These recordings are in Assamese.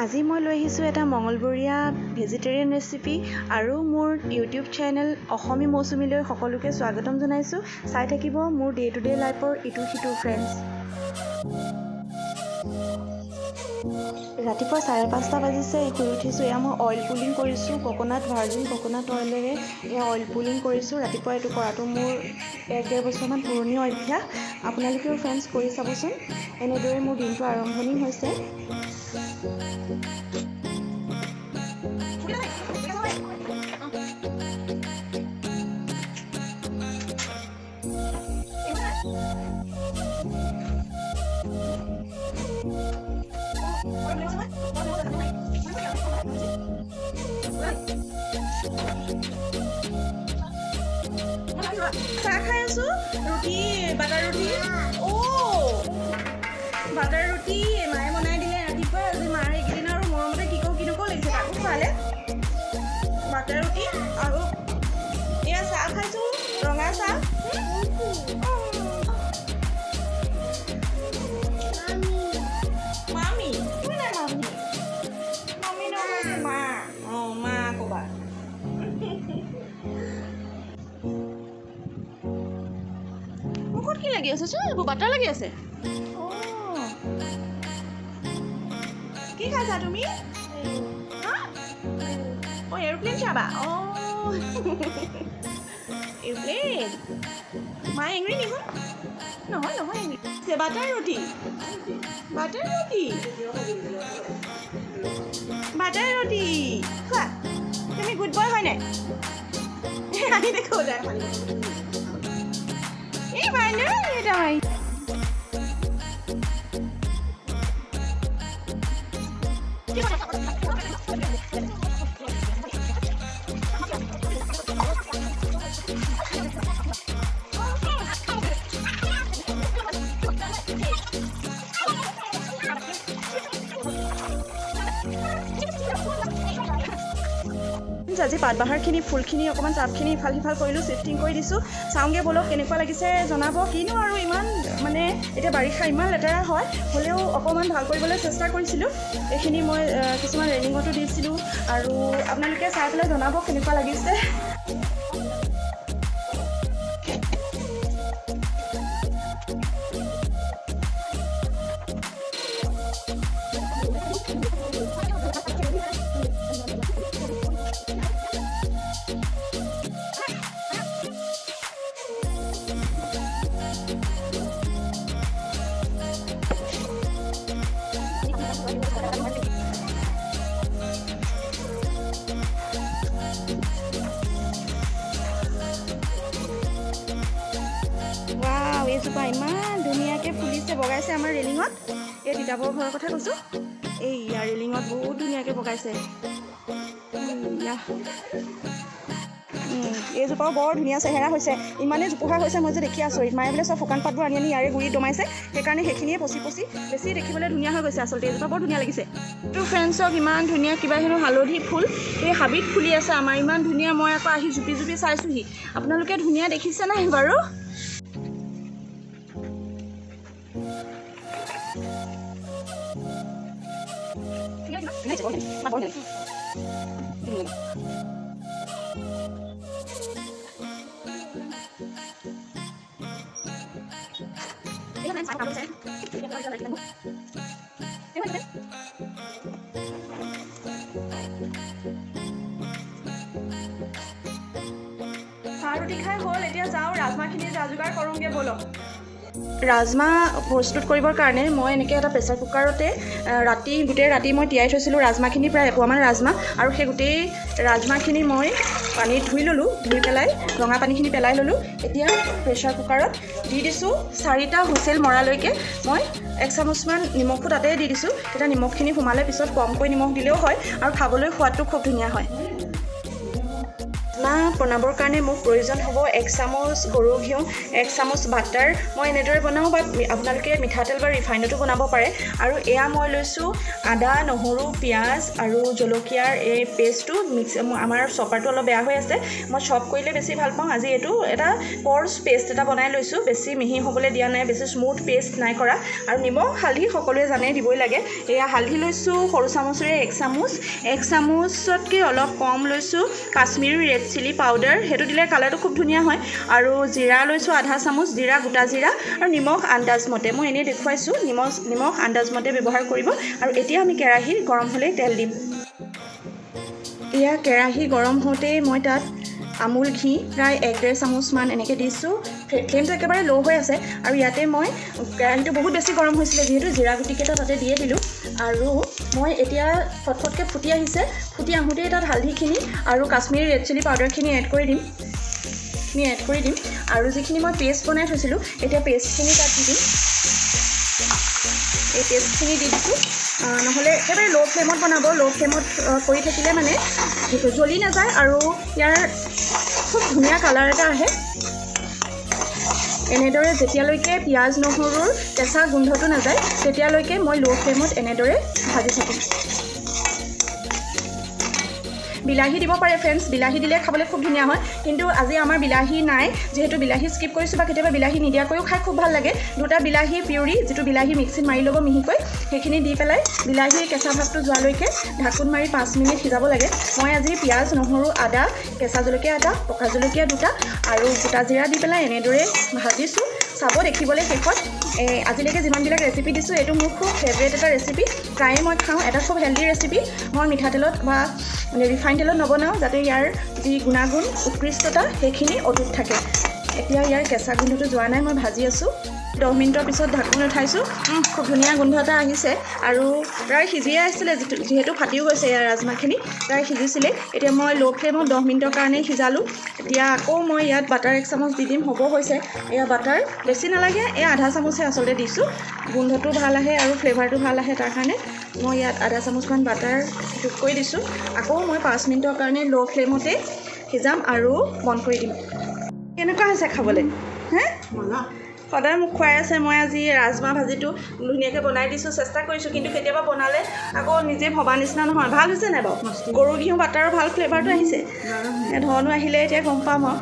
আজি মই লৈ আহিছোঁ এটা মঙলবৰীয়া ভেজিটেৰিয়ান ৰেচিপি আৰু মোৰ ইউটিউব চেনেল অসমী মৌচুমীলৈ সকলোকে স্বাগতম জনাইছোঁ। চাই থাকিব মোৰ ডে টু ডে লাইফৰ ইটো সিটো ফ্ৰেণ্ডছ। ৰাতিপুৱা 5:30 বাজিছে, শুই উঠিছোঁ। এয়া মই অইল পুলিং কৰিছোঁ, ভাৰ্জিন কক'নাট অইলেৰে এয়া অইল পুলিং কৰিছোঁ। ৰাতিপুৱা এইটো কৰাটো মোৰ 1-1.5 বছৰমান পুৰণি অভ্যাস। আপোনালোকেও ফ্ৰেণ্ডছ কৰি চাবচোন। এনেদৰে মোৰ দিনটো আৰম্ভণি হৈছে। চাহ খাই আছো, ৰুটি, বাটাৰ ৰুটি। বাটাৰ ৰুটি মায়ে বনাই দিলে ৰাতিপুৱা। আজি মাৰ এইকেইদিন আৰু মৰমতে কি নকওঁ লাগিছে, তাকো খোৱালে বাটাৰ ৰুটি। আৰু এয়া চাহ খাইছো, ৰঙা চাহ। মামী নহয়, মা। মা ক'বা। মুখত কি লাগি আছে? এইবোৰ বাটাৰ লাগি আছে। কি খাইছা তুমি? এৰোপ্লেন চাবা? এৰোপ্লেন। মায়ে এংৰি নিব? নহয় এংৰি। বাটাৰ ৰুটি খোৱা। তুমি গুড বয় হয় নাই? আনি দেখো যায় এই বাইনা এটা হয়। আজি পাতবাহাৰখিনি, ফুলখিনি, অকণমান টাবখিনি ইফাল সিফাল কৰিলোঁ, চিফটিং কৰি দিছোঁ। চাওঁগৈ ব'লক কেনেকুৱা লাগিছে জনাব। কিনো আৰু ইমান এতিয়া বাৰিষা ইমান লেতেৰা হয়, হ'লেও অকণমান ভাল কৰিবলৈ চেষ্টা কৰিছিলোঁ। এইখিনি মই কিছুমান ৰেলিঙতো দিছিলোঁ আৰু আপোনালোকে চাই পেলাই জনাব কেনেকুৱা লাগিছে। এইজোপা ইমান ধুনীয়াকৈ ফুলিছে, বগাইছে আমাৰ ৰেলিঙত। এই তিতাবৰ ঘৰৰ কথা কৈছোঁ। এই ইয়াৰ ৰেলিঙত বহুত ধুনীয়াকৈ বগাইছে। এইজোপাও বৰ ধুনীয়া চেহেৰা হৈছে, ইমানেই জোপোহা হৈছে মই যে দেখি আচৰিত। মায়ে বোলে চব শুকান পাতবোৰ আনি ইয়াৰে গুৰিত দমাইছে, সেইকাৰণে সেইখিনিয়ে পচি বেছি দেখিবলৈ ধুনীয়া হৈ গৈছে। আচলতে এইজোপা বৰ ধুনীয়া লাগিছে। তো ফ্ৰেণ্ডছক ইমান ধুনীয়া কিবা হেনো হালধি ফুল এই হাবিত ফুলি আছে আমাৰ, ইমান ধুনীয়া। মই আকৌ আহি জুপি চাইছোঁহি। আপোনালোকে ধুনীয়া দেখিছে নাই বাৰু? চাহ ৰুটি খাই হ'ল, এতিয়া যাওঁ ৰাজমাহখিনি যা-যোগাৰ কৰোঁগৈ ব'লক। ৰাজমাহ প্ৰস্তুত কৰিবৰ কাৰণে মই এনেকৈ এটা প্ৰেছাৰ কুকাৰতে গোটেই ৰাতি মই তিয়াই থৈছিলোঁ ৰাজমাহখিনি, প্ৰায় এপোৱামান ৰাজমাহ। আৰু সেই গোটেই ৰাজমাহখিনি মই পানীত ধুই ল'লোঁ, ধুই পেলাই ৰঙা পানীখিনি পেলাই ল'লোঁ। এতিয়া প্ৰেছাৰ কুকাৰত দি দিছোঁ 4টা হুইচেল মৰালৈকে। মই 1 চামুচমান নিমখো তাতে দি দিছোঁ। তেতিয়া নিমখখিনি সোমালে পিছত কমকৈ নিমখ দিলেও হয় আৰু খাবলৈ সোৱাদটো খুব ধুনীয়া হয়। বনাবৰ কাৰণে মোক প্ৰয়োজন হ'ব 1 চামুচ গৰু ঘিউ, 1 চামুচ বাটাৰ। মই এনেদৰে বনাওঁ, বা আপোনালোকে মিঠাতেল বা ৰিফাইনতো বনাব পাৰে। আৰু এয়া মই লৈছোঁ আদা, নহৰু, পিঁয়াজ আৰু জলকীয়াৰ এই পেষ্টটো আমাৰ চপাৰটো অলপ বেয়া হৈ আছে, মই চপ কৰিলে বেছি ভাল পাওঁ। আজি এইটো এটা কৰ্চ পেষ্ট এটা বনাই লৈছোঁ, বেছি মিহি হ'বলৈ দিয়া নাই, বেছি স্মুথ পেষ্ট নাই কৰা। আৰু নিমখ হালধি সকলোৱে জানে দিবই লাগে। এয়া হালধি লৈছোঁ সৰু চামুচেৰে 1 চামুচ, 1 চামুচতকৈ অলপ কম লৈছোঁ কাশ্মীৰী ৰেড চিলি পাউডাৰ, সেইটো দিলে কালাৰটো খুব ধুনীয়া হয়। আৰু জিৰা লৈছোঁ আধা চামুচ, গোটা জিৰা, আৰু নিমখ আন্দাজমতে, মই এনেই দেখুৱাইছোঁ, নিমখ আন্দাজমতে ব্যৱহাৰ কৰিব। আৰু এতিয়া আমি কেৰাহী গৰম হ'লেই তেল দিম। এয়া কেৰাহী গৰম হওঁতেই মই তাত আমুল ঘি প্ৰায় 1-1.5 চামুচমান এনেকৈ দিছোঁ। ফ্লেমটো একেবাৰে ল' হৈ আছে। আৰু ইয়াতে মই কেৰাহীটো বহুত বেছি গৰম হৈছিলে যিহেতু জিৰা গুটিকেইটা তাতে দিয়ে দিলোঁ। আৰু মই এতিয়া ফটফটকৈ ফুটি আহিছে, ফুটি আহোঁতেই তাত হালধিখিনি আৰু কাশ্মীৰী ৰেড চিলি পাউডাৰখিনি এড কৰি দিম। আৰু যিখিনি মই পেষ্ট বনাই থৈছিলোঁ, এতিয়া পেষ্টখিনি তাত দি দিম। এই পেষ্টখিনি দি দিছোঁ। নহ'লে একেবাৰে ল' ফ্লেমত বনাব, ল' ফ্লেমত কৰি থাকিলে মানে জ্বলি নাযায় আৰু ইয়াৰ খুব ধুনীয়া কালাৰ এটা আহে। এনেদৰে যেতিয়ালৈকে পিঁয়াজ নহৰুৰ কেঁচা গোন্ধটো নাযায় তেতিয়ালৈকে মই ল' ফ্লেমত এনেদৰে ভাজি থাকিম। বিলাহী দিব পাৰে ফ্ৰেণ্ডছ, বিলাহী দিলে খাবলৈ খুব ধুনীয়া হয়, কিন্তু আজি আমাৰ বিলাহী নাই যিহেতু বিলাহী স্কিপ কৰিছোঁ, বা কেতিয়াবা বিলাহী নিদিয়াকৈও খাই খুব ভাল লাগে। 2টা বিলাহী পিউৰি, যিটো বিলাহী মিক্সিত মাৰি ল'ব মিহিকৈ, সেইখিনি দি পেলাই বিলাহীৰ কেঁচা ভাৱটো যোৱালৈকে ঢাকোন মাৰি 5 মিনিট সিজাব লাগে। মই আজি পিঁয়াজ, নহৰু, আদা, কেঁচা জলকীয়া এটা, পকা জলকীয়া 2টা আৰু গোটা জিৰা দি পেলাই এনেদৰে ভাজিছোঁ। চাব দেখিবলৈ শেষত আজিলৈকে যিমানবিলাক ৰেচিপি দিছোঁ, এইটো মোৰ খুব ফেভৰেট এটা ৰেচিপি, প্ৰায়ে মই খাওঁ। এটা খুব হেল্ডি ৰেচিপি, মই মিঠাতেলত বা ৰিফাইন তেলত নবনাওঁ, যাতে ইয়াৰ যি গুণাগুণ উৎকৃষ্টতা সেইখিনি অটুট থাকে। এতিয়া ইয়াৰ কেঁচা গোন্ধটো যোৱা নাই, মই ভাজি আছোঁ। 10 মিনিটৰ পিছত ঢাকোন উঠাইছোঁ, খুব ধুনীয়া গোন্ধ এটা আহিছে। আৰু প্ৰায় সিজিয়ে আহিছিলে, যিহেতু ফাটিও গৈছে ইয়াৰ ৰাজমাহখিনি, প্ৰায় সিজিছিলে। এতিয়া মই ল' ফ্লেমত 10 মিনিটৰ কাৰণে সিজালোঁ। এতিয়া আকৌ মই ইয়াত বাটাৰ 1 চামুচ দি দিম, হ'ব হৈছে। এয়া বাটাৰ বেছি নালাগে, এয়া আধা চামুচহে আচলতে দিছোঁ, গোন্ধটো ভাল আহে আৰু ফ্লেভাৰটো ভাল আহে, তাৰ কাৰণে মই ইয়াত আধা চামুচমান বাটাৰ যোগ কৰি দিছোঁ। আকৌ মই 5 মিনিটৰ কাৰণে ল' ফ্লেমতে সিজাম আৰু বন্ধ কৰি দিম। কেনেকুৱা হৈছে খাবলৈ? সদায় মোক খুৱাই আছে। মই আজি ৰাজমাহ ভাজিটো ধুনীয়াকৈ বনাই দিছোঁ, চেষ্টা কৰিছোঁ, কিন্তু কেতিয়াবা বনালে আকৌ নিজে ভবা নিচিনা নহয়। ভাল হৈছে নাই বাৰু? গৰু ঘিউ বাটাৰৰ ভাল ফ্লেভাৰটো আহিছে, ধৰণো আহিলে এতিয়া গম পাম আৰু।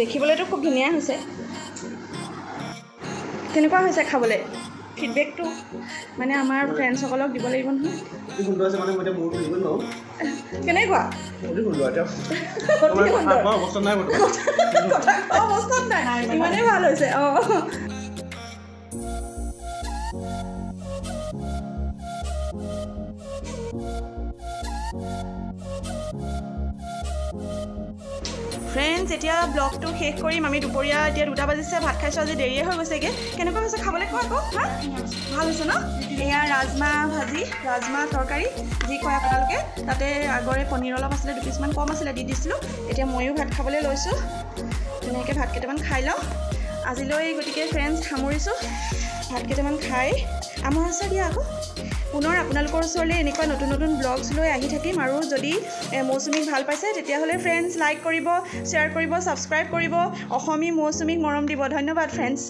দেখিবলৈতো খুব ধুনীয়া হৈছে। কেনেকুৱা হৈছে খাবলৈ? ফিডবেকটো মানে আমাৰ ফ্ৰেণ্ডছসকলক দিব লাগিব নহয়। কেনেকুৱা? অৱস্থাত নাই, ইমানেই ভাল হৈছে। ফ্ৰেণ্ডছ, এতিয়া ব্লগটো শেষ কৰিম। আমি দুপৰীয়া এতিয়া 2টা বাজিছে, ভাত খাইছোঁ, আজি দেৰিয়ে হৈ গৈছেগৈ। কেনেকুৱা হৈছে খাবলৈ কোৱা আকৌ? ভাল হৈছে ন? এয়া ৰাজমাহ ভাজি, ৰাজমাহ তৰকাৰী যি কয় আপোনালোকে, তাতে আগৰে পনীৰ অলপ আছিলে, 2 পিচমান কম আছিলে, দি দিছিলোঁ। এতিয়া ময়ো ভাত খাবলৈ লৈছোঁ, ধুনীয়াকৈ ভাত কেইটামান খাই লওঁ আজিলৈ। গতিকে ফ্ৰেণ্ডছ সামৰিছোঁ, ভাত কেইটামান খাই আমাৰ আছে দিয়া আকৌ পুনৰ আপোনালোকৰ ওচৰলৈ এনেকুৱা নতুন নতুন ব্লগছ লৈ আহি থাকিম। আৰু যদি মৌচুমীক ভাল পাইছে তেতিয়াহ'লে ফ্ৰেণ্ডছ লাইক কৰিব, শ্বেয়াৰ কৰিব, ছাবস্ক্ৰাইব কৰিব, অসমী মৌচুমীক মৰম দিব। ধন্যবাদ ফ্ৰেণ্ডছ।